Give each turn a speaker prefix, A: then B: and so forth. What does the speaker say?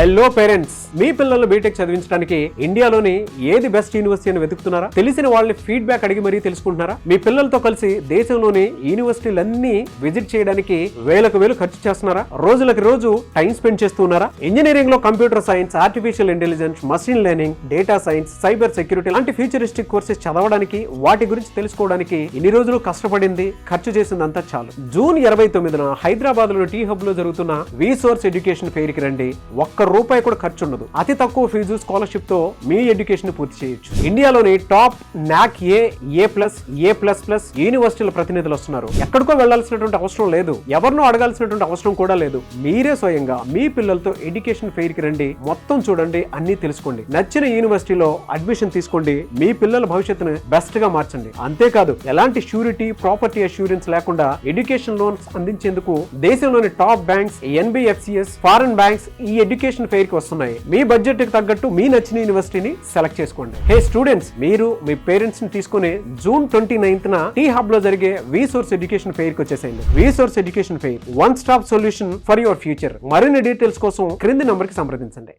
A: Hello parents, మీ పిల్లలు BTech చదివించడానికి ఇండియాలోని ఏది బెస్ట్ యూనివర్సిటీ అని వెతుకుతున్నారా? తెలిసిన వాళ్ళని ఫీడ్బ్యాక్ అడిగి మరీ తెలుసుకుంటున్నారా? మీ పిల్లలతో కలిసి దేశంలోని యూనివర్సిటీలన్నీ విజిట్ చేయడానికి వేలకు వేలు ఖర్చు చేస్తున్నారా? రోజులకి రోజు టైం స్పెండ్ చేస్తున్నారా? ఇంజనీరింగ్ లో computer science, artificial intelligence, machine learning, data science, cyber security లాంటి ఫ్యూచరిస్టిక్ కోర్సెస్ చదవడానికి, వాటి గురించి తెలుసుకోవడానికి ఇన్ని రోజులు కష్టపడింది, ఖర్చు చేసిందంతా చాలు. జూన్ 29న హైదరాబాద్ లో టీ హబ్ లో జరుగుతున్న రీసోర్స్ ఎడ్యుకేషన్ ఫెయిర్ కి రండి. ఒక్క రూపాయి కూడా ఖర్చు ఉండదు. అతి తక్కువ ఫీజు, స్కాలర్షిప్ తో మీ ఎడ్యుకేషన్ పూర్తి చేయొచ్చు. ఇండియాలోని టాప్ నాక్ ఏ+, యూనివర్సిటీల ప్రతినిధులు వస్తున్నారు. ఎక్కడికో వెళ్లాల్సినటువంటి అవసరం లేదు, ఎవరినో అడగాల్సినటువంటి అవసరం కూడా లేదు. మీరే స్వయంగా మీ పిల్లలతో ఎడ్యుకేషన్ ఫెయిర్ కి రండి. మొత్తం చూడండి, అన్ని తెలుసుకోండి. నచ్చిన యూనివర్సిటీలో అడ్మిషన్ తీసుకోండి. మీ పిల్లల భవిష్యత్తును బెస్ట్ గా మార్చండి. అంతేకాదు, ఎలాంటి షూరిటీ, ప్రాపర్టీ అష్యూరెన్స్ లేకుండా ఎడ్యుకేషన్ లోన్స్ అందించేందుకు దేశంలోని top banks, NBFCS, foreign banks ఈ ఎడ్యుకేషన్ ఫెయిర్ కి వస్తున్నాయి. మీ బడ్జెట్ కి తగ్గట్టు మీ నచ్చిన యూనివర్సిటీని సెలెక్ట్ చేసుకోండి. హే స్టూడెంట్స్, మీరు మీ పేరెంట్స్ ని తీసుకుని జూన్ 29న టీ హబ్ లో జరిగే రీసోర్స్ ఎడ్యుకేషన్ ఫెయిర్ కి వచ్చేసేయండి. Resource education fair, one stop solution for your future. మరిన్ని డీటెయిల్స్ కోసం క్రింది నంబర్ కి సంప్రదించండి.